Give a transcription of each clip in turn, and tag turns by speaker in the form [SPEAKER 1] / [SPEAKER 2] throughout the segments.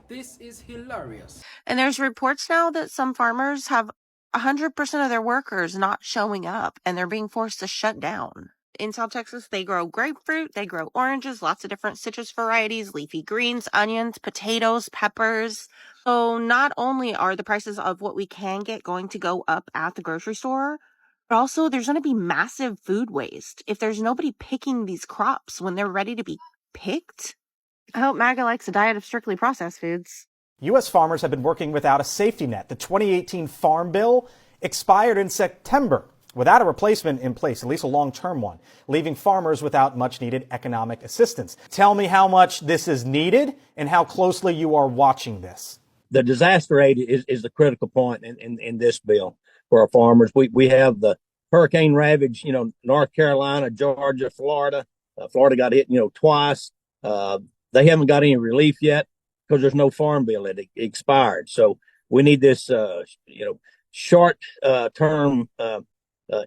[SPEAKER 1] This is hilarious.
[SPEAKER 2] And there's reports now that some farmers have 100% of their workers not showing up and they're being forced to shut down. In South Texas, they grow grapefruit, they grow oranges, lots of different citrus varieties, leafy greens, onions, potatoes, peppers. So not only are the prices of what we can get going to go up at the grocery store, but also there's going to be massive food waste if there's nobody picking these crops when they're ready to be picked. I hope MAGA likes a diet of strictly processed foods.
[SPEAKER 3] U.S. farmers have been working without a safety net. The 2018 Farm Bill expired in September without a replacement in place, at least a long-term one, leaving farmers without much-needed economic assistance. Tell me how much this is needed and how closely you are watching this.
[SPEAKER 4] The disaster aid is the critical point in this bill for our farmers. We have the hurricane ravage, North Carolina, Georgia, Florida. Florida got hit, twice. They haven't got any relief yet because there's no farm bill. It expired. So we need this, short term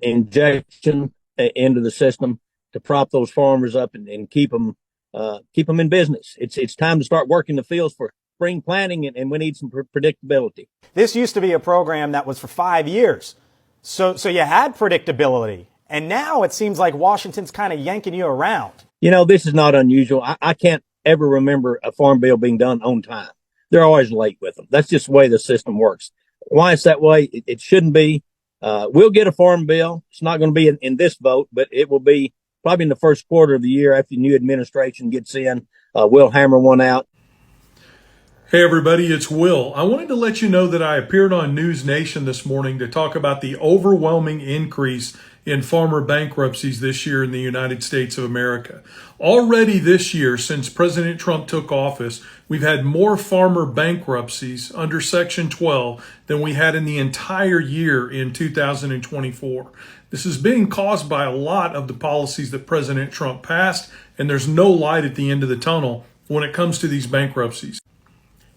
[SPEAKER 4] injection into the system to prop those farmers up and keep them in business. It's time to start working the fields for spring planting, and we need some predictability.
[SPEAKER 3] This used to be a program that was for 5 years. So you had predictability. And now it seems like Washington's kind of yanking you around.
[SPEAKER 4] This is not unusual. I can't ever remember a farm bill being done on time. They're always late with them. That's just the way the system works. Why it's that way, it shouldn't be. We'll get a farm bill. It's not going to be in this vote, but it will be probably in the first quarter of the year after the new administration gets in. We'll hammer one out.
[SPEAKER 5] Hey everybody, it's Will. I wanted to let you know that I appeared on News Nation this morning to talk about the overwhelming increase in farmer bankruptcies this year in the United States of America. Already this year, since President Trump took office, we've had more farmer bankruptcies under Section 12 than we had in the entire year in 2024. This is being caused by a lot of the policies that President Trump passed, and there's no light at the end of the tunnel when it comes to these bankruptcies.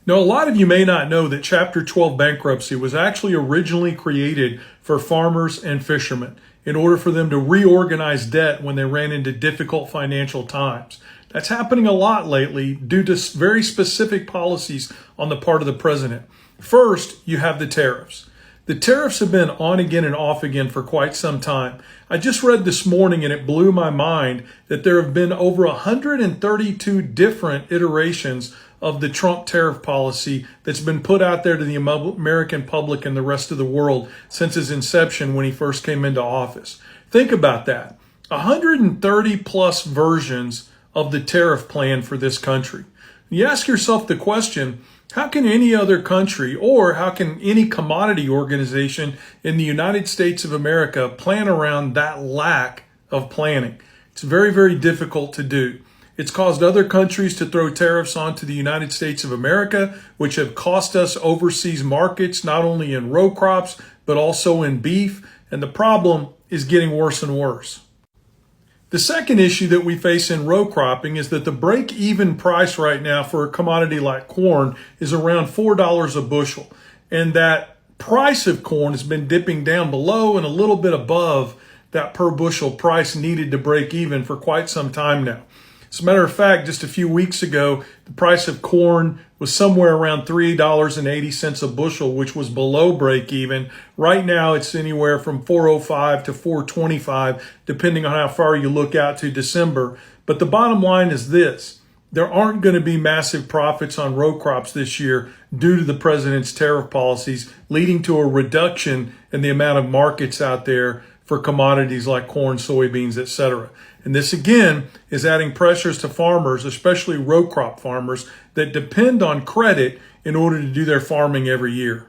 [SPEAKER 5] Now, a lot of you may not know that Chapter 12 bankruptcy was actually originally created for farmers and fishermen in order for them to reorganize debt when they ran into difficult financial times. That's happening a lot lately due to very specific policies on the part of the president. First, you have the tariffs. The tariffs have been on again and off again for quite some time. I just read this morning and it blew my mind that there have been over 132 different iterations of the Trump tariff policy that's been put out there to the American public and the rest of the world since his inception when he first came into office. Think about that. 130 plus versions of the tariff plan for this country. You ask yourself the question, how can any other country or how can any commodity organization in the United States of America plan around that lack of planning? It's very, very difficult to do. It's caused other countries to throw tariffs onto the United States of America, which have cost us overseas markets, not only in row crops, but also in beef. And the problem is getting worse and worse. The second issue that we face in row cropping is that the break-even price right now for a commodity like corn is around $4 a bushel. And that price of corn has been dipping down below and a little bit above that per bushel price needed to break even for quite some time now. As a matter of fact, just a few weeks ago, the price of corn was somewhere around $3.80 a bushel, which was below break even. Right now, it's anywhere from $4.05 to $4.25, depending on how far you look out to December. But the bottom line is this. There aren't going to be massive profits on row crops this year due to the president's tariff policies, leading to a reduction in the amount of markets out there for commodities like corn, soybeans, etc. And this again is adding pressures to farmers, especially row crop farmers that depend on credit in order to do their farming every year.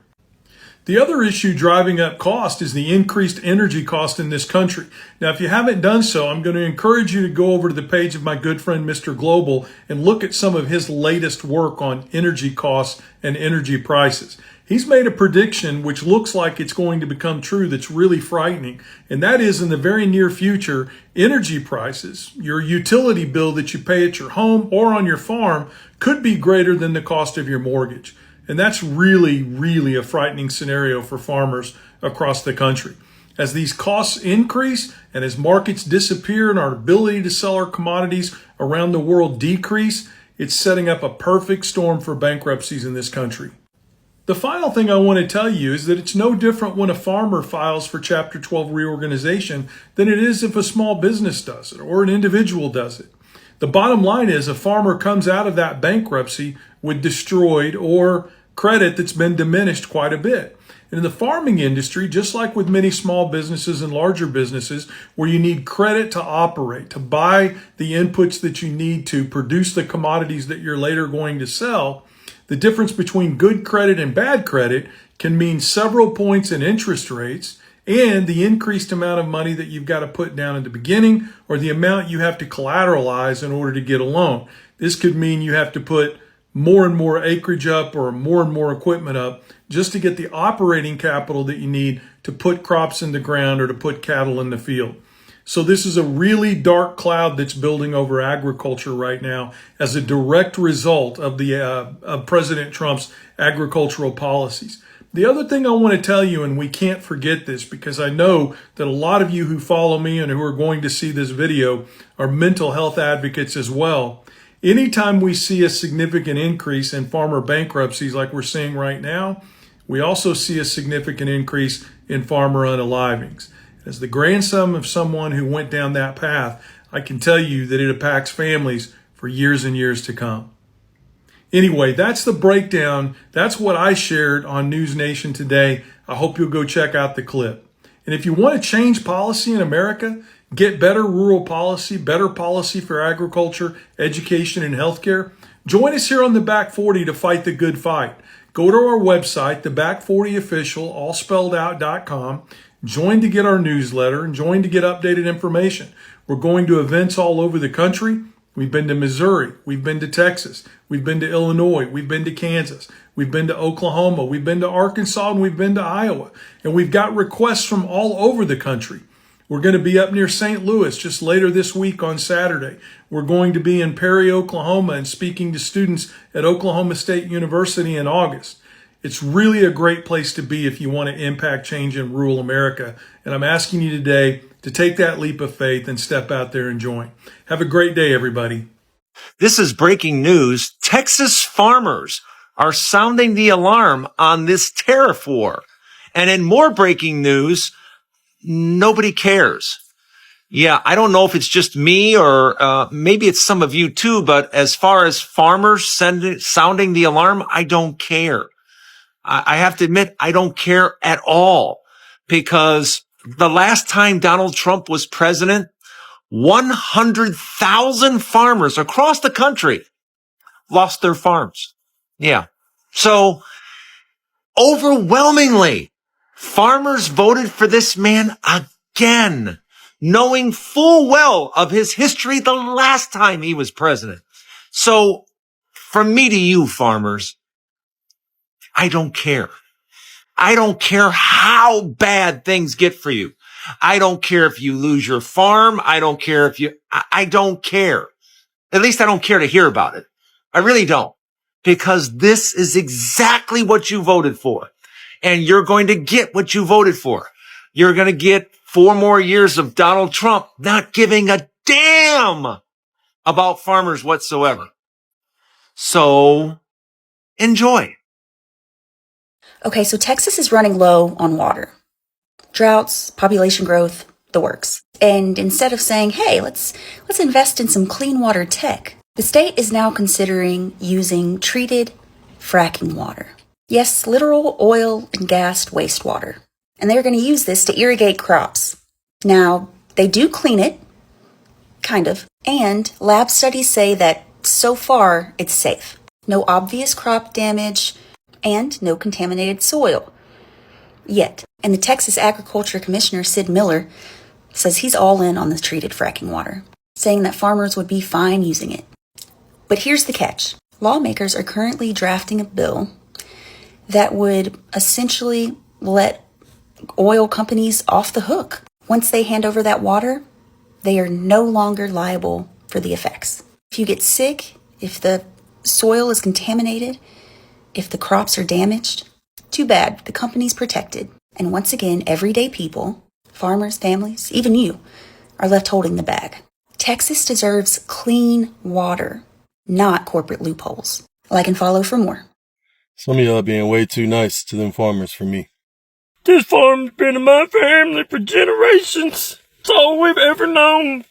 [SPEAKER 5] The other issue driving up cost is the increased energy cost in this country. Now, if you haven't done so, I'm going to encourage you to go over to the page of my good friend, Mr. Global, and look at some of his latest work on energy costs and energy prices. He's made a prediction which looks like it's going to become true that's really frightening. And that is in the very near future, energy prices, your utility bill that you pay at your home or on your farm could be greater than the cost of your mortgage. And that's really, really a frightening scenario for farmers across the country. As these costs increase and as markets disappear and our ability to sell our commodities around the world decrease, It's setting up a perfect storm for bankruptcies in this country. The final thing I want to tell you is that it's no different when a farmer files for Chapter 12 reorganization than it is if a small business does it or an individual does it. The bottom line is a farmer comes out of that bankruptcy with destroyed or credit that's been diminished quite a bit. And in the farming industry, just like with many small businesses and larger businesses, where you need credit to operate, to buy the inputs that you need to produce the commodities that you're later going to sell, the difference between good credit and bad credit can mean several points in interest rates and the increased amount of money that you've got to put down at the beginning or the amount you have to collateralize in order to get a loan. This could mean you have to put more and more acreage up or more and more equipment up just to get the operating capital that you need to put crops in the ground or to put cattle in the field. So this is a really dark cloud that's building over agriculture right now as a direct result of of President Trump's agricultural policies. The other thing I want to tell you, and we can't forget this because I know that a lot of you who follow me and who are going to see this video are mental health advocates as well. Anytime we see a significant increase in farmer bankruptcies like we're seeing right now, we also see a significant increase in farmer unalivings. As the grandson of someone who went down that path, I can tell you that it impacts families for years and years to come. Anyway, that's the breakdown. That's what I shared on News Nation today. I hope you'll go check out the clip. And if you want to change policy in America, get better rural policy, better policy for agriculture, education, and healthcare, join us here on the Back 40 to fight the good fight. Go to our website, the Back 40 Official, all spelled out.com. Join to get our newsletter and join to get updated information. We're going to events all over the country. We've been to Missouri. We've been to Texas. We've been to Illinois. We've been to Kansas. We've been to Oklahoma. We've been to Arkansas, and we've been to Iowa. And we've got requests from all over the country. We're going to be up near St. Louis just later this week on Saturday. We're going to be in Perry, Oklahoma, and speaking to students at Oklahoma State University in August. It's really a great place to be if you want to impact change in rural America. And I'm asking you today to take that leap of faith and step out there and join. Have a great day, everybody.
[SPEAKER 1] This is breaking news. Texas farmers are sounding the alarm on this tariff war. And in more breaking news, nobody cares. Yeah, I don't know if it's just me or maybe it's some of you too, but as far as farmers sounding the alarm, I don't care. I have to admit, I don't care at all because the last time Donald Trump was president, 100,000 farmers across the country lost their farms. Yeah. So overwhelmingly, farmers voted for this man again, knowing full well of his history the last time he was president. So from me to you, farmers, I don't care. I don't care how bad things get for you. I don't care if you lose your farm. I don't care if I don't care. At least I don't care to hear about it. I really don't. Because this is exactly what you voted for. And you're going to get what you voted for. You're going to get 4 more years of Donald Trump not giving a damn about farmers whatsoever. So enjoy.
[SPEAKER 6] Okay, so Texas is running low on water. Droughts, population growth, the works. And instead of saying, hey, let's invest in some clean water tech, the state is now considering using treated fracking water. Yes, literal oil and gas wastewater. And they're going to use this to irrigate crops. Now, they do clean it, kind of, and lab studies say that so far it's safe. No obvious crop damage, and no contaminated soil yet. And the Texas Agriculture Commissioner, Sid Miller, says he's all in on the treated fracking water, saying that farmers would be fine using it. But here's the catch. Lawmakers are currently drafting a bill that would essentially let oil companies off the hook. Once they hand over that water, they are no longer liable for the effects. If you get sick, if the soil is contaminated, if the crops are damaged, too bad, the company's protected. And once again, everyday people, farmers, families, even you, are left holding the bag. Texas deserves clean water. not corporate loopholes. Like and follow for more.
[SPEAKER 7] Some of y'all being way too nice to them farmers for me.
[SPEAKER 8] This farm's been in my family for generations. It's all we've ever known.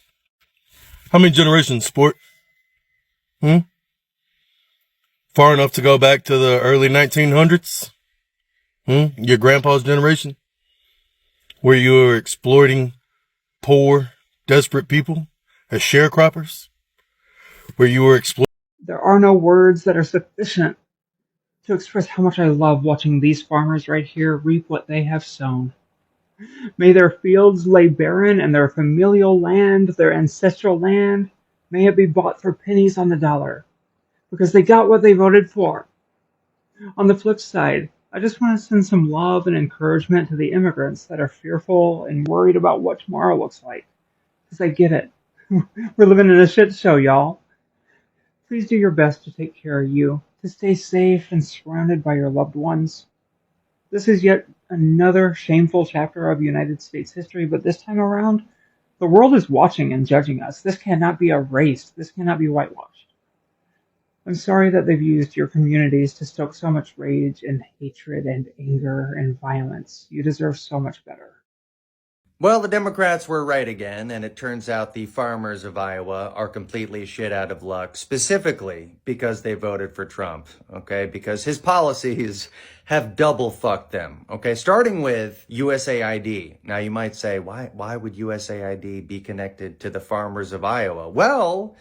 [SPEAKER 7] How many generations, sport? Far enough to go back to the early 1900s? Your grandpa's generation? Where you were exploiting poor, desperate people as sharecroppers? Where you were
[SPEAKER 9] There are no words that are sufficient to express how much I love watching these farmers right here reap what they have sown. May their fields lay barren and their familial land, their ancestral land, may it be bought for pennies on the dollar, because they got what they voted for. On the flip side, I just want to send some love and encouragement to the immigrants that are fearful and worried about what tomorrow looks like, because I get it. We're living in a shit show, y'all. Please do your best to take care of you, to stay safe and surrounded by your loved ones. This is yet another shameful chapter of United States history, but this time around, the world is watching and judging us. This cannot be erased. This cannot be whitewashed. I'm sorry that they've used your communities to stoke so much rage and hatred and anger and violence. You deserve so much better.
[SPEAKER 10] Well, the Democrats were right again, and it turns out the farmers of Iowa are completely shit out of luck, specifically because they voted for Trump, okay? Because his policies have double fucked them, okay? Starting with USAID. Now, you might say, why would USAID be connected to the farmers of Iowa? Well,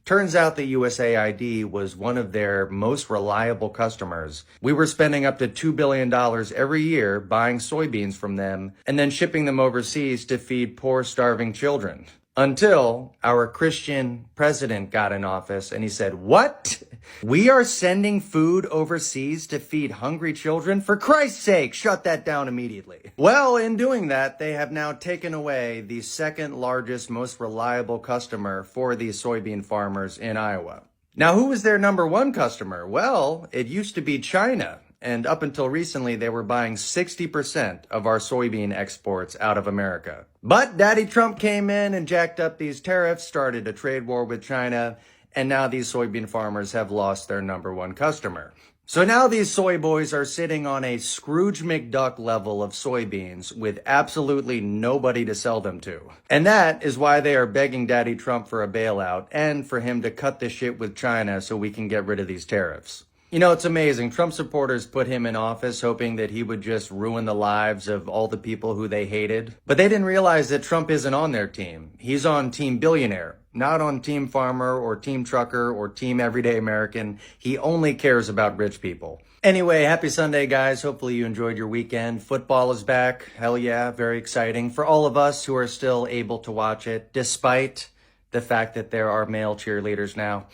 [SPEAKER 10] turns out that USAID was one of their most reliable customers. We were spending up to $2 billion every year buying soybeans from them and then shipping them overseas to feed poor, starving children. Until our Christian president got in office and he said, "What? We are sending food overseas to feed hungry children? For Christ's sake, shut that down immediately." Well, in doing that, they have now taken away the second largest, most reliable customer for these soybean farmers in Iowa. Now, who was their number one customer? Well, it used to be China. And up until recently, they were buying 60% of our soybean exports out of America. But Daddy Trump came in and jacked up these tariffs, started a trade war with China, and now these soybean farmers have lost their number one customer. So now these soy boys are sitting on a Scrooge McDuck level of soybeans with absolutely nobody to sell them to. And that is why they are begging Daddy Trump for a bailout and for him to cut the shit with China so we can get rid of these tariffs. You know, it's amazing. Trump supporters put him in office hoping that he would just ruin the lives of all the people who they hated. But they didn't realize that Trump isn't on their team. He's on Team Billionaire, not on Team Farmer or Team Trucker or Team Everyday American. He only cares about rich people. Anyway, happy Sunday, guys. Hopefully you enjoyed your weekend. Football is back. Hell yeah, very exciting for all of us who are still able to watch it, despite the fact that there are male cheerleaders now.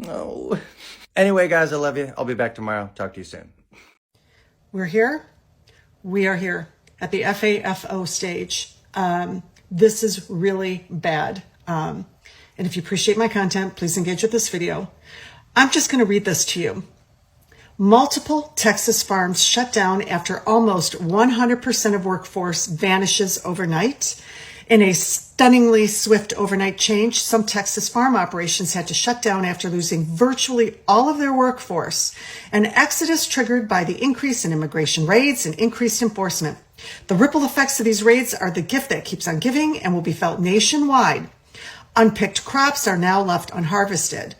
[SPEAKER 10] Oh. Anyway, guys, I love you. I'll be back tomorrow. Talk to you soon.
[SPEAKER 11] We're here. We are here at the FAFO stage. This is really bad. And if you appreciate my content, please engage with this video. I'm just going to read this to you. Multiple Texas farms shut down after almost 100% of workforce vanishes overnight. In a stunningly swift overnight change, some Texas farm operations had to shut down after losing virtually all of their workforce, an exodus triggered by the increase in immigration raids and increased enforcement. The ripple effects of these raids are the gift that keeps on giving and will be felt nationwide. Unpicked crops are now left unharvested.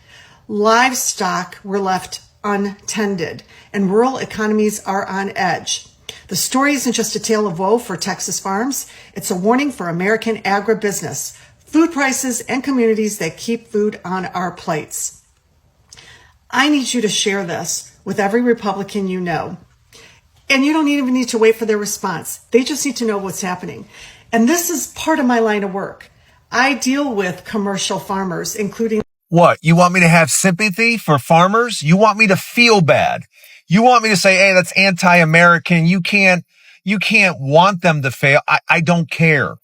[SPEAKER 11] Livestock were left untended, and rural economies are on edge. The story isn't just a tale of woe for Texas farms. It's a warning for American agribusiness, food prices, and communities that keep food on our plates. I need you to share this with every Republican you know. And you don't even need to wait for their response. They just need to know what's happening. And this is part of my line of work. I deal with commercial farmers, including...
[SPEAKER 1] What? You want me to have sympathy for farmers? You want me to feel bad? You want me to say, hey, that's anti-American. You can't want them to fail. I don't care.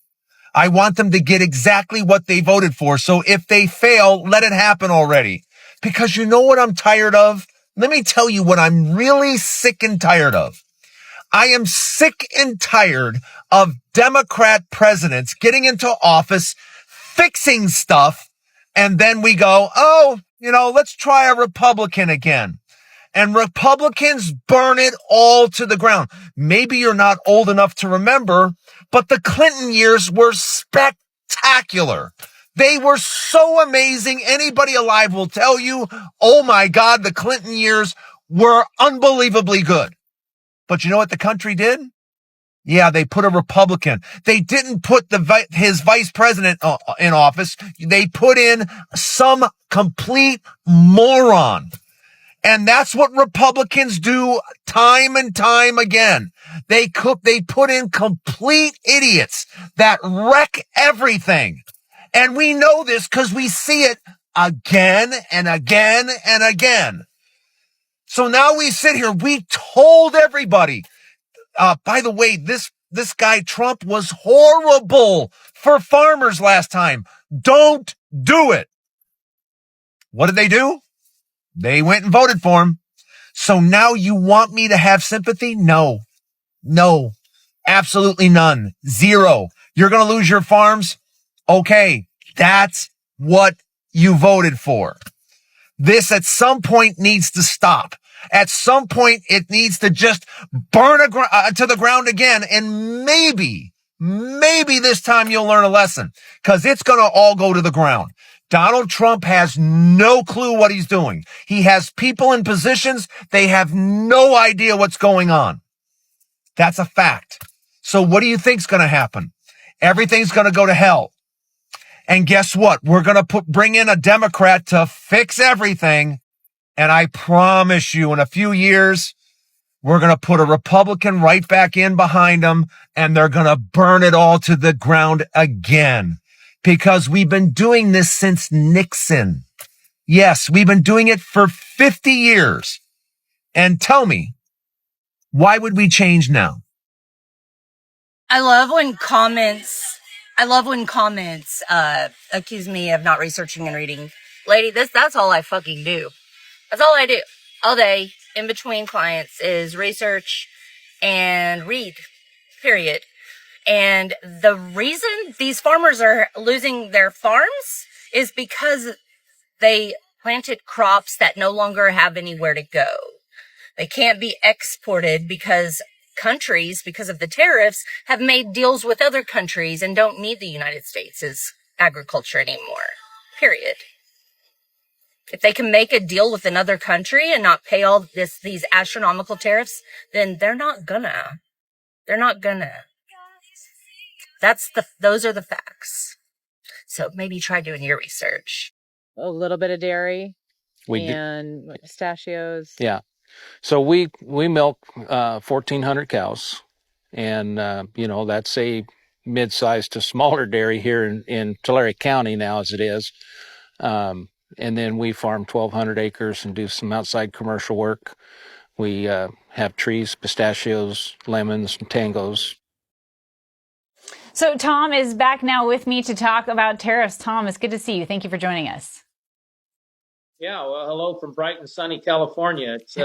[SPEAKER 1] I want them to get exactly what they voted for. So if they fail, let it happen already. Because you know what I'm tired of? Let me tell you what I'm really sick and tired of. I am sick and tired of Democrat presidents getting into office, fixing stuff, and then we go, oh, let's try a Republican again. And Republicans burn it all to the ground. Maybe you're not old enough to remember, but the Clinton years were spectacular. They were so amazing. Anybody alive will tell you, oh my God, the Clinton years were unbelievably good. But you know what the country did? Yeah, they put a Republican. They didn't put his vice president in office. They put in some complete moron. And that's what Republicans do time and time again. They put in complete idiots that wreck everything. And we know this because we see it again and again and again. So now we sit here. We told everybody, by the way, this guy Trump was horrible for farmers last time. Don't do it. What did they do? They went and voted for him. So now you want me to have sympathy? No, absolutely none. Zero. You're going to lose your farms? Okay, that's what you voted for. This at some point needs to stop. At some point, it needs to just burn to the ground again. And maybe this time you'll learn a lesson because it's going to all go to the ground. Donald Trump has no clue what he's doing. He has people in positions. They have no idea what's going on. That's a fact. So what do you think's going to happen? Everything's going to go to hell. And guess what? We're going to bring in a Democrat to fix everything. And I promise you, in a few years, we're going to put a Republican right back in behind them, and they're going to burn it all to the ground again. Because we've been doing this since Nixon. Yes, we've been doing it for 50 years. And tell me, why would we change now?
[SPEAKER 12] I love when comments accuse me of not researching and reading. Lady, that's all I fucking do. That's all I do all day in between clients is research and read, period. And the reason these farmers are losing their farms is because they planted crops that no longer have anywhere to go. They can't be exported because countries, because of the tariffs, have made deals with other countries and don't need the United States' agriculture anymore, period. If they can make a deal with another country and not pay all these astronomical tariffs, then they're not gonna. Those are the facts. So maybe try doing your research.
[SPEAKER 13] A little bit of dairy and pistachios.
[SPEAKER 14] Yeah. So we milk 1,400 cows, and that's a mid-sized to smaller dairy here in Tulare County now as it is. And then we farm 1,200 acres and do some outside commercial work. We have trees, pistachios, lemons, and tangos.
[SPEAKER 13] So Tom is back now with me to talk about tariffs. Tom, it's good to see you. Thank you for joining us.
[SPEAKER 15] Yeah, well, hello from bright and sunny California. It's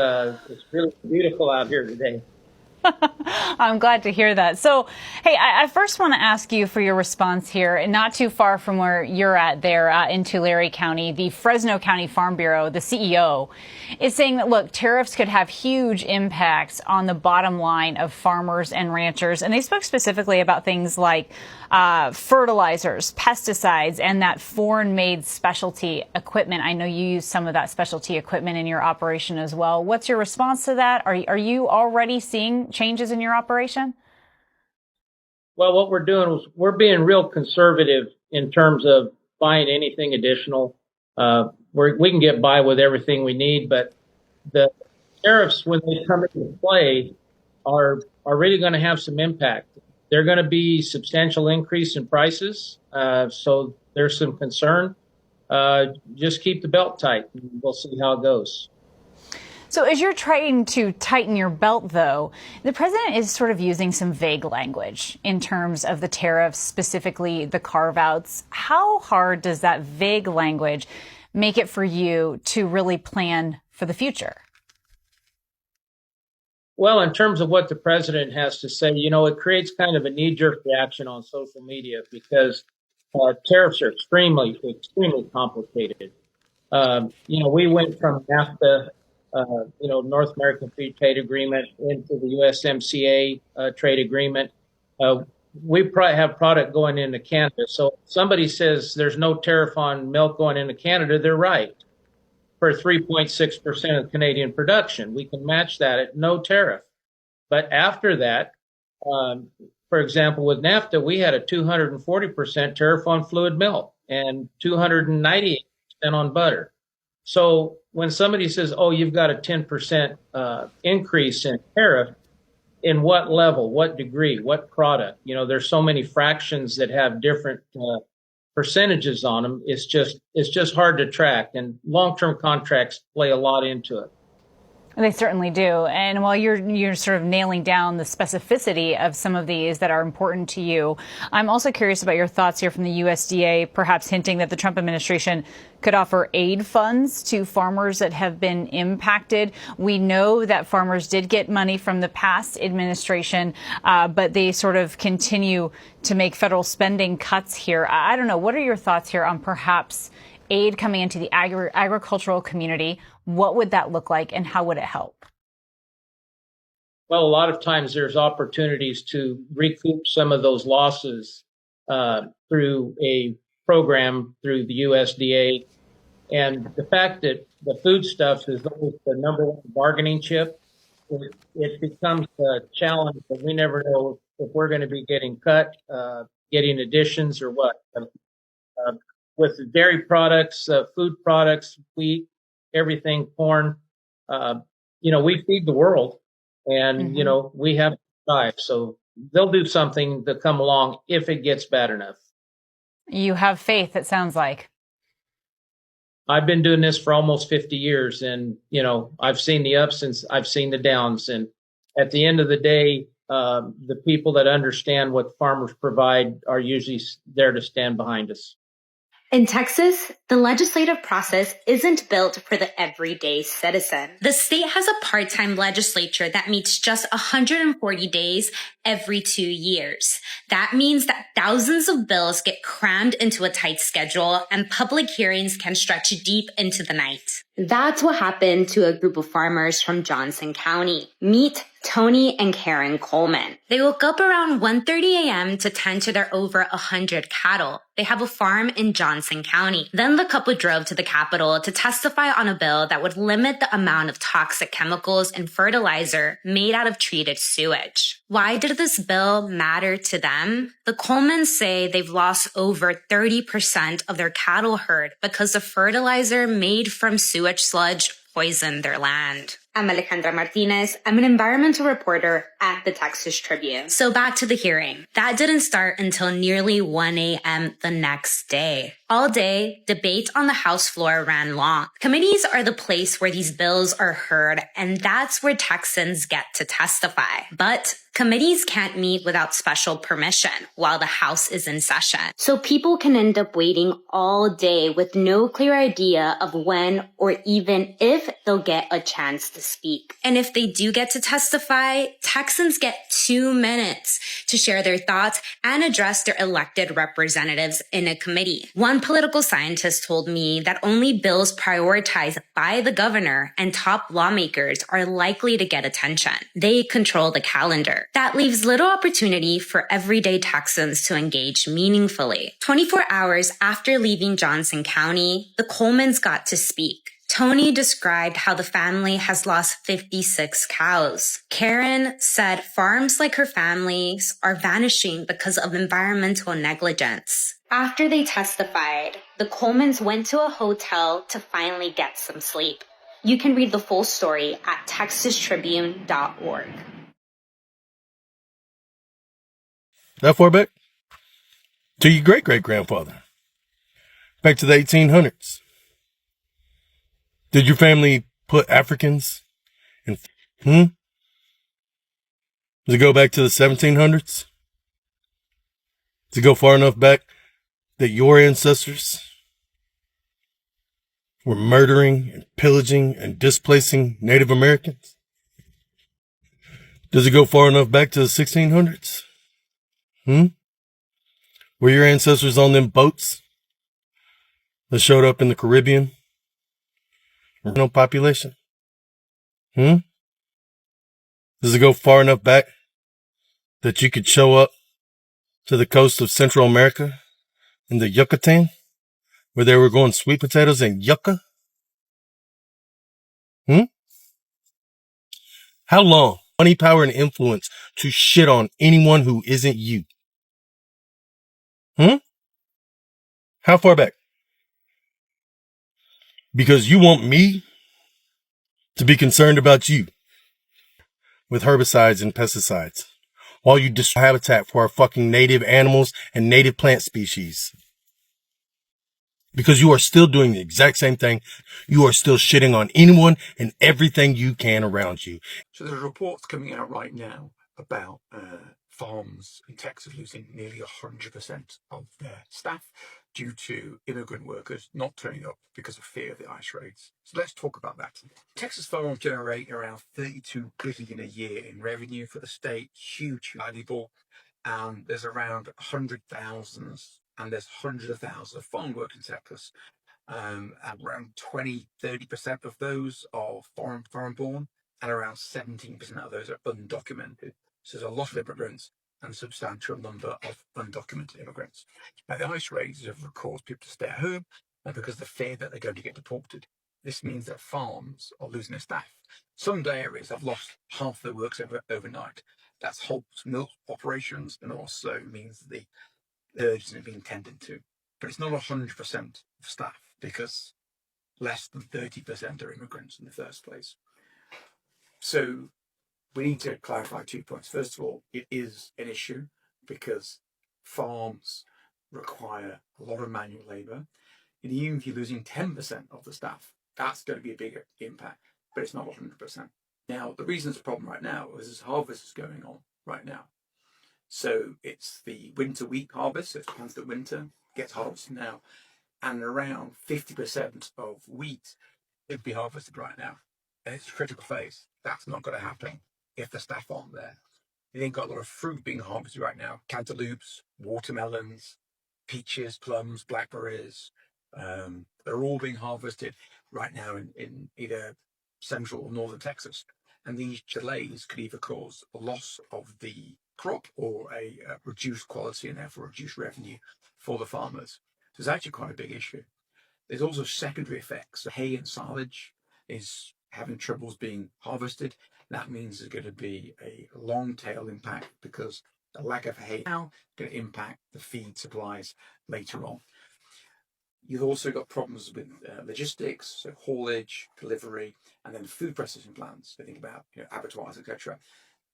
[SPEAKER 15] really beautiful out here today.
[SPEAKER 13] I'm glad to hear that. So, hey, I first want to ask you for your response here. Not too far from where you're at there in Tulare County, the Fresno County Farm Bureau, the CEO, is saying that, look, tariffs could have huge impacts on the bottom line of farmers and ranchers. And they spoke specifically about things like fertilizers, pesticides, and that foreign-made specialty equipment. I know you use some of that specialty equipment in your operation as well. What's your response to that? Are you already seeing changes in your operation?
[SPEAKER 15] Well, what we're doing is we're being real conservative in terms of buying anything additional. We can get by with everything we need, but the tariffs, when they come into play, are really going to have some impact. They're going to be substantial increase in prices, so there's some concern. Just keep the belt tight, and we'll see how it goes.
[SPEAKER 13] So as you're trying to tighten your belt, though, the president is sort of using some vague language in terms of the tariffs, specifically the carve-outs. How hard does that vague language make it for you to really plan for the future?
[SPEAKER 15] Well, in terms of what the president has to say, it creates kind of a knee-jerk reaction on social media because tariffs are extremely, extremely complicated. We went from NAFTA, North American Free Trade Agreement, into the USMCA trade agreement. We probably have product going into Canada. So if somebody says there's no tariff on milk going into Canada, they're right. For 3.6% of Canadian production, we can match that at no tariff. But after that, for example, with NAFTA, we had a 240% tariff on fluid milk and 298% on butter. So when somebody says, "Oh, you've got a 10% increase in tariff," in what level, what degree, what product? There's so many fractions that have different percentages on them. It's just hard to track, and long-term contracts play a lot into it.
[SPEAKER 13] They certainly do. And while you're sort of nailing down the specificity of some of these that are important to you, I'm also curious about your thoughts here from the USDA, perhaps hinting that the Trump administration could offer aid funds to farmers that have been impacted. We know that farmers did get money from the past administration, but they sort of continue to make federal spending cuts here. I don't know. What are your thoughts here on perhaps aid coming into the agricultural community? What would that look like, and how would it help?
[SPEAKER 15] Well, a lot of times there's opportunities to recoup some of those losses through a program through the USDA. And the fact that the foodstuffs is always the number one bargaining chip, it becomes a challenge that we never know if we're going to be getting cut, getting additions, or what. With the dairy products, food products, wheat, everything, corn, we feed the world, and, we have to survive. So they'll do something to come along if it gets bad enough.
[SPEAKER 13] You have faith, it sounds like.
[SPEAKER 15] I've been doing this for almost 50 years, and, I've seen the ups and I've seen the downs. And at the end of the day, the people that understand what farmers provide are usually there to stand behind us.
[SPEAKER 16] In Texas, the legislative process isn't built for the everyday citizen. The state has a part-time legislature that meets just 140 days every 2 years. That means that thousands of bills get crammed into a tight schedule, and public hearings can stretch deep into the night. That's what happened to a group of farmers from Johnson County. Meet Tony and Karen Coleman. They woke up around 1:30 a.m. to tend to their over 100 cattle. They have a farm in Johnson County. Then the couple drove to the Capitol to testify on a bill that would limit the amount of toxic chemicals and fertilizer made out of treated sewage. Why did this bill matter to them? The Colemans say they've lost over 30% of their cattle herd because the fertilizer made from sewage sludge poisoned their land. I'm Alejandra Martinez. I'm an environmental reporter at the Texas Tribune. So back to the hearing. That didn't start until nearly 1 a.m. the next day. All day, debate on the House floor ran long. Committees are the place where these bills are heard, and that's where Texans get to testify. But committees can't meet without special permission while the House is in session. So people can end up waiting all day with no clear idea of when or even if they'll get a chance to speak. And if they do get to testify, Texans get 2 minutes to share their thoughts and address their elected representatives in a committee. One political scientist told me that only bills prioritized by the governor and top lawmakers are likely to get attention. They control the calendar. That leaves little opportunity for everyday Texans to engage meaningfully. 24 hours after leaving Johnson County, the Colemans got to speak. Tony described how the family has lost 56 cows. Karen said farms like her family's are vanishing because of environmental negligence. After they testified, the Colemans went to a hotel to finally get some sleep. You can read the full story at texastribune.org.
[SPEAKER 7] That far back? To your great-great-grandfather. Back to the 1800s. Did your family put Africans in? Does it go back to the 1700s? Does it go far enough back that your ancestors were murdering and pillaging and displacing Native Americans? Does it go far enough back to the 1600s? Were your ancestors on them boats that showed up in the Caribbean No population? Does it go far enough back that you could show up to the coast of Central America in the Yucatan, where they were growing sweet potatoes and yucca? How long? Money, power, and influence to shit on anyone who isn't you? How far back? Because you want me to be concerned about you with herbicides and pesticides while you destroy habitat for our fucking native animals and native plant species. Because you are still doing the exact same thing. You are still shitting on anyone and everything you can around you.
[SPEAKER 17] So there's reports coming out right now about farms in Texas losing nearly 100% of their staff due to immigrant workers not turning up because of fear of the ICE raids. So let's talk about that. Texas farms generate around $32 billion a year in revenue for the state, huge, valuable, and there's around 100,000 and there's hundreds of thousands of farm workers in Texas. And around 20-30% of those are foreign born, and around 17% of those are undocumented. So there's a lot of immigrants and a substantial number of undocumented immigrants. Now, the ICE raids have caused people to stay at home because of the fear that they're going to get deported. This means that farms are losing their staff. Some dairies have lost half their works overnight. That's halts milk operations and also means the herds isn't being tended to. But it's not 100% of staff because less than 30% are immigrants in the first place. So we need to clarify 2 points. First of all, it is an issue because farms require a lot of manual labour. And even if you're losing 10% of the staff, that's going to be a bigger impact, but it's not 100%. Now, the reason it's a problem right now is this harvest is going on right now. So it's the winter wheat harvest, so it's planted at winter, gets harvested now, and around 50% of wheat would be harvested right now. And it's a critical phase. That's not going to happen if the staff aren't there. You then got a lot of fruit being harvested right now: cantaloupes, watermelons, peaches, plums, blackberries. They're all being harvested right now in either central or northern Texas. And these delays could either cause a loss of the crop or a reduced quality and therefore reduced revenue for the farmers. So it's actually quite a big issue. There's also secondary effects. So hay and silage is having troubles being harvested. That means there's going to be a long tail impact because the lack of hay now is going to impact the feed supplies later on. You've also got problems with logistics, so haulage, delivery, and then food processing plants. So think about abattoirs, etc.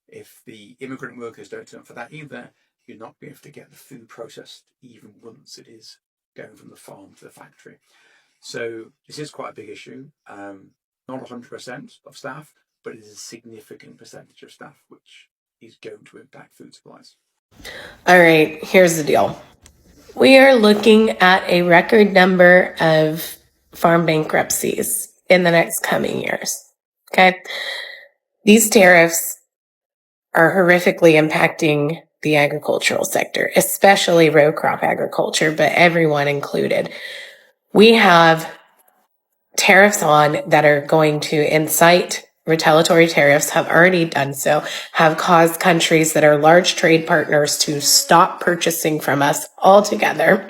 [SPEAKER 17] If the immigrant workers don't turn up for that either, you're not going to be able to get the food processed even once it is going from the farm to the factory. So this is quite a big issue. Not 100% of staff, but it is a significant percentage of staff, which is going to impact food supplies.
[SPEAKER 18] All right, here's the deal. We are looking at a record number of farm bankruptcies in the next coming years. Okay. These tariffs are horrifically impacting the agricultural sector, especially row crop agriculture, but everyone included. We have tariffs on that are going to incite retaliatory tariffs, have already done so, have caused countries that are large trade partners to stop purchasing from us altogether,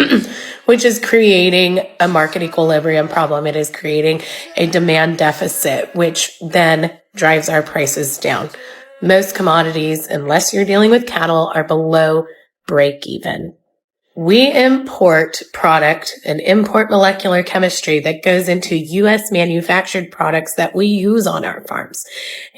[SPEAKER 18] which is creating a market equilibrium problem. It is creating a demand deficit, which then drives our prices down. Most commodities, unless you're dealing with cattle, are below break even. We import product and import molecular chemistry that goes into U.S. manufactured products that we use on our farms.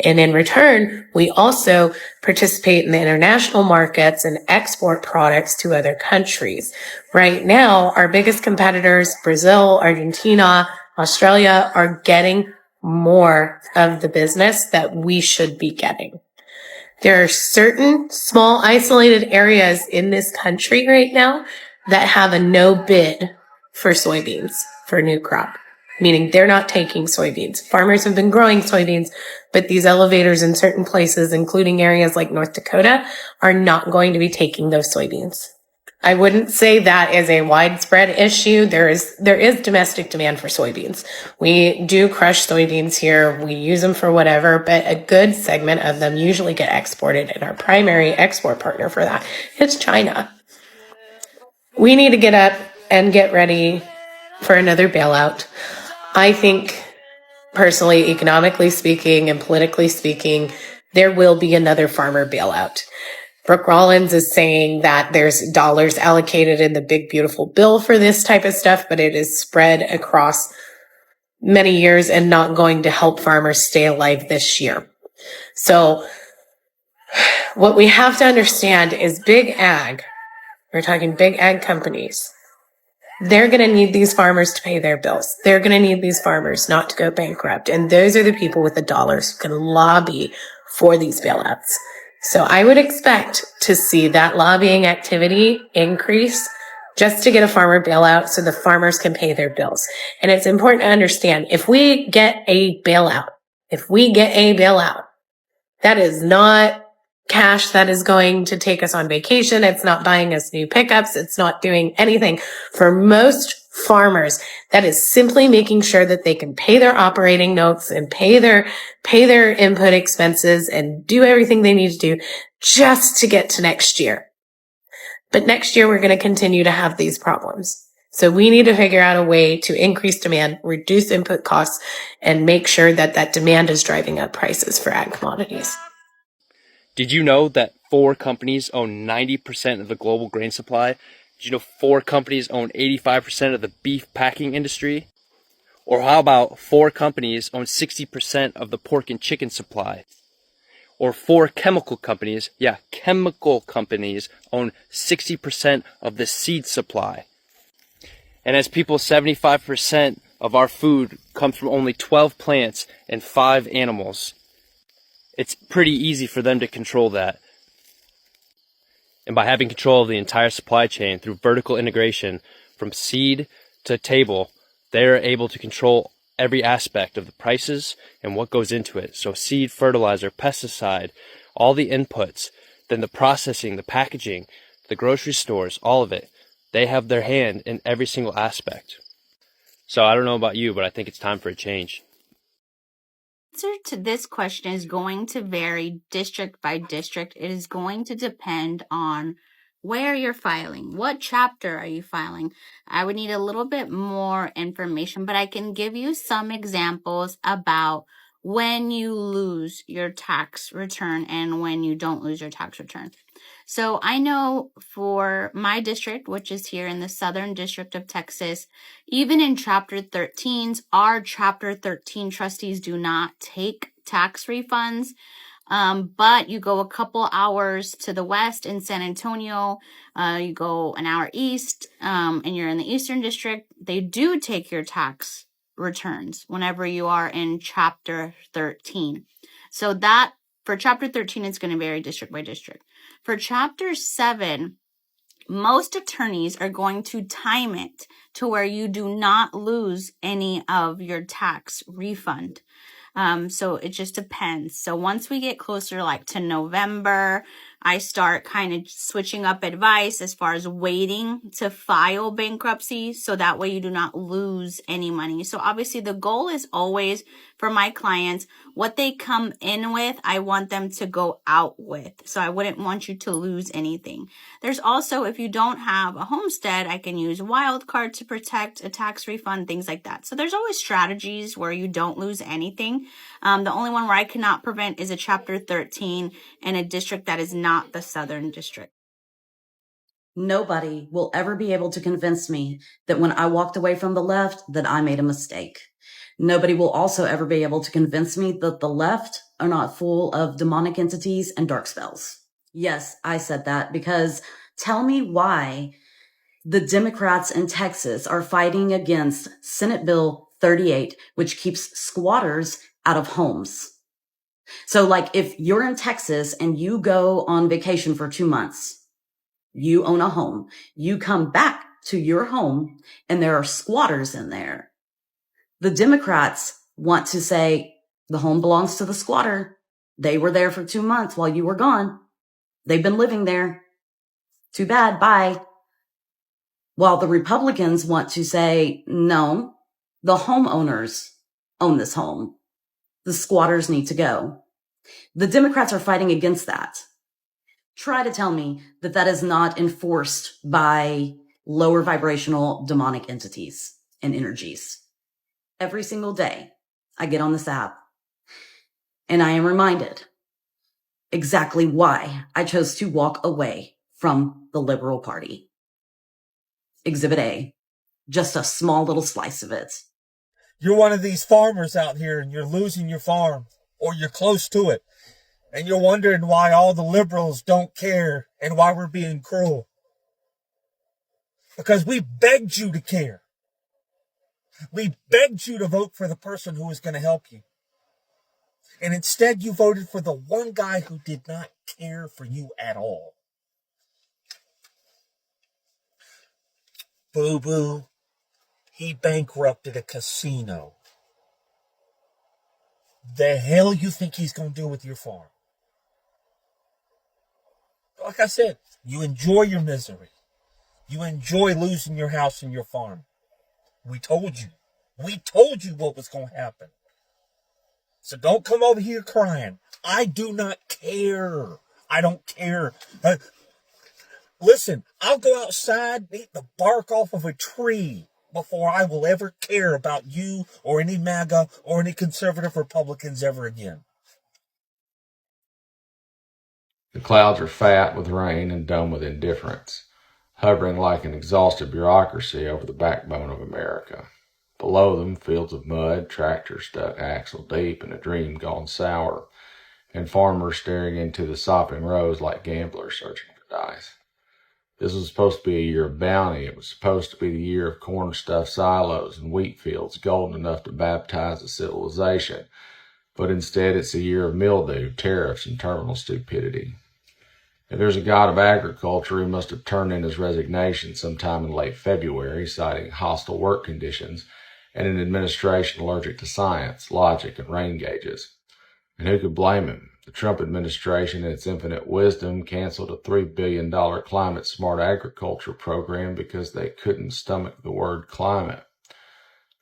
[SPEAKER 18] And in return, we also participate in the international markets and export products to other countries. Right now, our biggest competitors, Brazil, Argentina, Australia, are getting more of the business that we should be getting. There are certain small isolated areas in this country right now that have a no bid for soybeans for new crop, meaning they're not taking soybeans. Farmers have been growing soybeans, but these elevators in certain places, including areas like North Dakota, are not going to be taking those soybeans. I wouldn't say that is a widespread issue. There is domestic demand for soybeans. We do crush soybeans here. We use them for whatever, but a good segment of them usually get exported, and our primary export partner for that is China. We need to get up and get ready for another bailout. I think, personally, economically speaking and politically speaking, there will be another farmer bailout. Brooke Rollins is saying that there's dollars allocated in the big, beautiful bill for this type of stuff, but it is spread across many years and not going to help farmers stay alive this year. So what we have to understand is big ag, we're talking big ag companies, they're going to need these farmers to pay their bills. They're going to need these farmers not to go bankrupt. And those are the people with the dollars who can lobby for these bailouts. So I would expect to see that lobbying activity increase just to get a farmer bailout so the farmers can pay their bills. And it's important to understand, if we get a bailout, that is not cash that is going to take us on vacation. It's not buying us new pickups. It's not doing anything. For most farmers, that is simply making sure that they can pay their operating notes and pay their input expenses and do everything they need to do just to get to next year. But next year, we're going to continue to have these problems. So we need to figure out a way to increase demand, reduce input costs, and make sure that that demand is driving up prices for ag commodities.
[SPEAKER 19] Did you know that 4 companies own 90% of the global grain supply? Did you know 4 companies own 85% of the beef packing industry? Or how about 4 companies own 60% of the pork and chicken supply? Or 4 chemical companies own 60% of the seed supply. And as people, 75% of our food comes from only 12 plants and 5 animals. It's pretty easy for them to control that. And by having control of the entire supply chain through vertical integration from seed to table, they're able to control every aspect of the prices and what goes into it. So seed, fertilizer, pesticide, all the inputs, then the processing, the packaging, the grocery stores, all of it. They have their hand in every single aspect. So I don't know about you, but I think it's time for a change.
[SPEAKER 12] Answer to this question is going to vary district by district. It is going to depend on where you're filing. What chapter are you filing? I would need a little bit more information, but I can give you some examples about when you lose your tax return and when you don't lose your tax return. So I know for my district, which is here in the Southern District of Texas, even in Chapter 13s, our Chapter 13 trustees do not take tax refunds. But you go a couple hours to the west in San Antonio, you go an hour east, and you're in the Eastern District, they do take your tax returns whenever you are in Chapter 13. So that, for Chapter 13, it's going to vary district by district. For Chapter 7, most attorneys are going to time it to where you do not lose any of your tax refund. So it just depends. So once we get closer like to November, I start kind of switching up advice as far as waiting to file bankruptcy so that way you do not lose any money. So obviously the goal is always for my clients, what they come in with, I want them to go out with. So I wouldn't want you to lose anything. There's also, if you don't have a homestead, I can use wildcard to protect a tax refund, things like that. So there's always strategies where you don't lose anything. The only one where I cannot prevent is a Chapter 13 in a district that is not the Southern District.
[SPEAKER 20] Nobody will ever be able to convince me that when I walked away from the left, that I made a mistake. Nobody will also ever be able to convince me that the left are not full of demonic entities and dark spells. Yes, I said that because tell me why the Democrats in Texas are fighting against Senate Bill 38, which keeps squatters out of homes. So like if you're in Texas and you go on vacation for 2 months, you own a home, you come back to your home and there are squatters in there. The Democrats want to say the home belongs to the squatter. They were there for 2 months while you were gone. They've been living there. Too bad. Bye. While the Republicans want to say, no, the homeowners own this home. The squatters need to go. The Democrats are fighting against that. Try to tell me that that is not enforced by lower vibrational demonic entities and energies. Every single day I get on this app and I am reminded exactly why I chose to walk away from the Liberal Party. Exhibit A, just a small little slice of it.
[SPEAKER 21] You're one of these farmers out here and you're losing your farm, or you're close to it, and you're wondering why all the liberals don't care and why we're being cruel. Because we begged you to care. We begged you to vote for the person who was going to help you. And instead you voted for the one guy who did not care for you at all. Boo-boo. He bankrupted a casino. The hell you think he's going to do with your farm? Like I said, you enjoy your misery. You enjoy losing your house and your farm. We told you. We told you what was going to happen. So don't come over here crying. I do not care. I don't care. Listen, I'll go outside and eat the bark off of a tree before I will ever care about you or any MAGA or any conservative Republicans ever again.
[SPEAKER 22] The clouds are fat with rain and dumb with indifference, hovering like an exhausted bureaucracy over the backbone of America. Below them, fields of mud, tractors stuck axle deep in a dream gone sour, and farmers staring into the sopping rows like gamblers searching for dice. This was supposed to be a year of bounty. It was supposed to be the year of corn-stuffed silos and wheat fields golden enough to baptize a civilization. But instead, it's a year of mildew, tariffs, and terminal stupidity. If there's a god of agriculture, he must have turned in his resignation sometime in late February, citing hostile work conditions and an administration allergic to science, logic, and rain gauges. And who could blame him? The Trump administration, in its infinite wisdom, canceled a $3 billion climate-smart agriculture program because they couldn't stomach the word climate.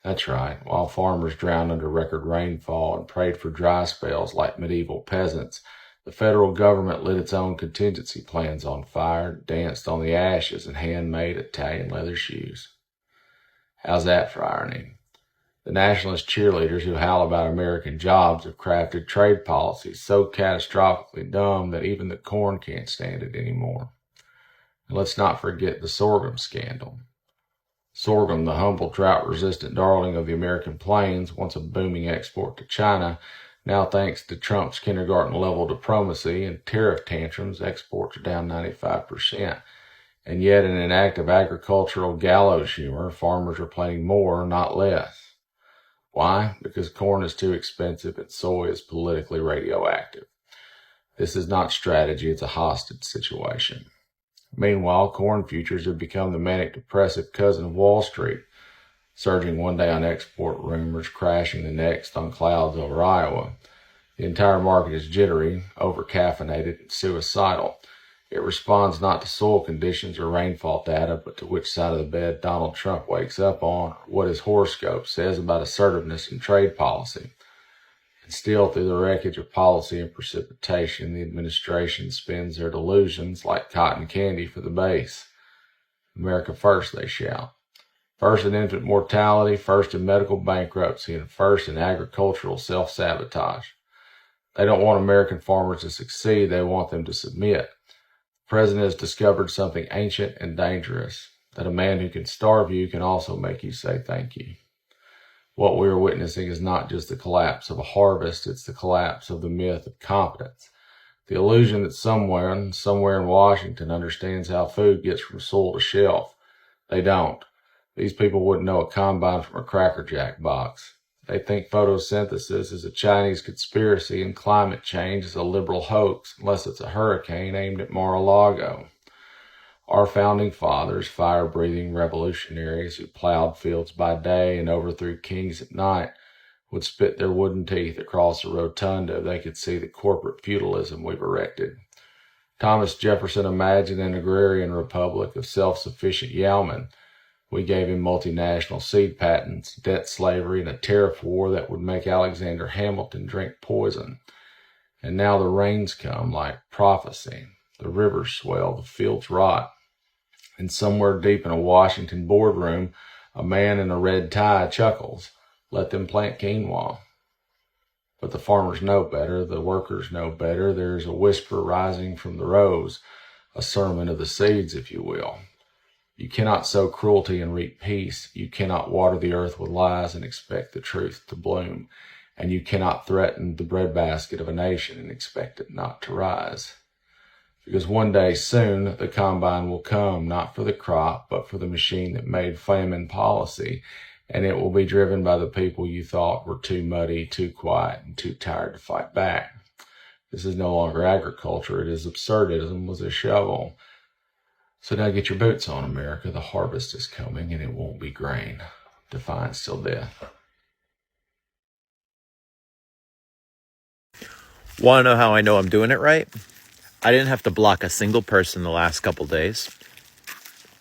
[SPEAKER 22] That's right. While farmers drowned under record rainfall and prayed for dry spells like medieval peasants, the federal government lit its own contingency plans on fire, danced on the ashes in handmade Italian leather shoes. How's that for irony? The nationalist cheerleaders who howl about American jobs have crafted trade policies so catastrophically dumb that even the corn can't stand it anymore. And let's not forget the sorghum scandal. Sorghum, the humble drought-resistant darling of the American plains, once a booming export to China, now thanks to Trump's kindergarten-level diplomacy and tariff tantrums, exports are down 95%. And yet, in an act of agricultural gallows humor, farmers are planting more, not less. Why? Because corn is too expensive and soy is politically radioactive. This is not strategy, it's a hostage situation. Meanwhile, corn futures have become the manic depressive cousin of Wall Street, surging one day on export rumors, crashing the next on clouds over Iowa. The entire market is jittery, over-caffeinated, and suicidal. It responds not to soil conditions or rainfall data, but to which side of the bed Donald Trump wakes up on, or what his horoscope says about assertiveness and trade policy. And still, through the wreckage of policy and precipitation, the administration spins their delusions like cotton candy for the base. America first, they shout. First in infant mortality, first in medical bankruptcy, and first in agricultural self-sabotage. They don't want American farmers to succeed, they want them to submit. The president has discovered something ancient and dangerous, that a man who can starve you can also make you say thank you. What we are witnessing is not just the collapse of a harvest, it's the collapse of the myth of competence. The illusion that somewhere in Washington understands how food gets from soil to shelf. They don't. These people wouldn't know a combine from a Cracker Jack box. They think photosynthesis is a Chinese conspiracy and climate change is a liberal hoax, unless it's a hurricane aimed at Mar-a-Lago. Our founding fathers, fire-breathing revolutionaries who plowed fields by day and overthrew kings at night, would spit their wooden teeth across the rotunda if they could see the corporate feudalism we've erected. Thomas Jefferson imagined an agrarian republic of self-sufficient yeomen, We gave him multinational seed patents, debt slavery, and a tariff war that would make Alexander Hamilton drink poison. And now the rains come like prophecy. The rivers swell, the fields rot. And somewhere deep in a Washington boardroom, a man in a red tie chuckles. Let them plant quinoa. But the farmers know better, the workers know better. There's a whisper rising from the rows, a sermon of the seeds, if you will. You cannot sow cruelty and reap peace. You cannot water the earth with lies and expect the truth to bloom. And you cannot threaten the breadbasket of a nation and expect it not to rise. Because one day soon the combine will come, not for the crop, but for the machine that made famine policy. And it will be driven by the people you thought were too muddy, too quiet, and too tired to fight back. This is no longer agriculture. It is absurdism with a shovel. So now get your boots on, America. The harvest is coming, and it won't be grain. Defiance till death.
[SPEAKER 1] Want to know how I know I'm doing it right? I didn't have to block a single person the last couple days.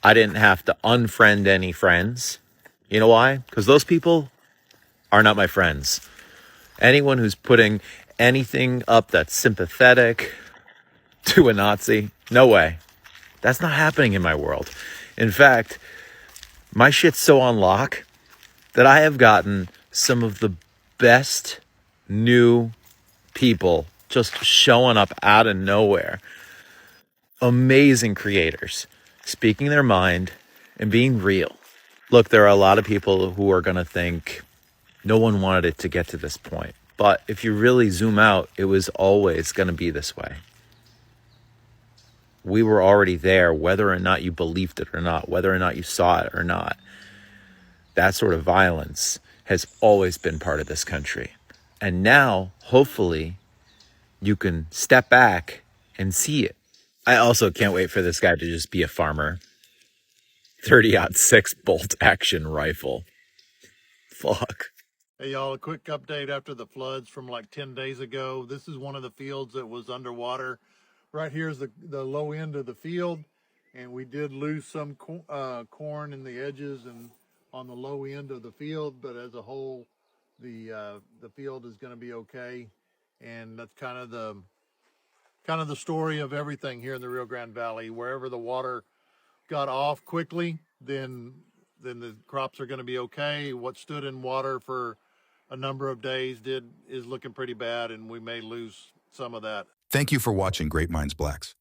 [SPEAKER 1] I didn't have to unfriend any friends. You know why? Because those people are not my friends. Anyone who's putting anything up that's sympathetic to a Nazi, no way. That's not happening in my world. In fact, my shit's so on lock that I have gotten some of the best new people just showing up out of nowhere. Amazing creators, speaking their mind and being real. Look, there are a lot of people who are going to think no one wanted it to get to this point. But if you really zoom out, it was always going to be this way. We were already there, whether or not you believed it or not, whether or not you saw it or not. That sort of violence has always been part of this country. And now, hopefully, you can step back and see it. I also can't wait for this guy to just be a farmer. 30-06 bolt action rifle. Fuck.
[SPEAKER 2] Hey y'all, a quick update after the floods from like 10 days ago. This is one of the fields that was underwater. Right here is the low end of the field, and we did lose some corn in the edges and on the low end of the field, but as a whole, the field is going to be okay. And that's kind of the story of everything here in the Rio Grande Valley. Wherever the water got off quickly, then the crops are going to be okay. What stood in water for a number of days is looking pretty bad, and we may lose some of that.
[SPEAKER 3] Thank you for watching Great Minds Blacks.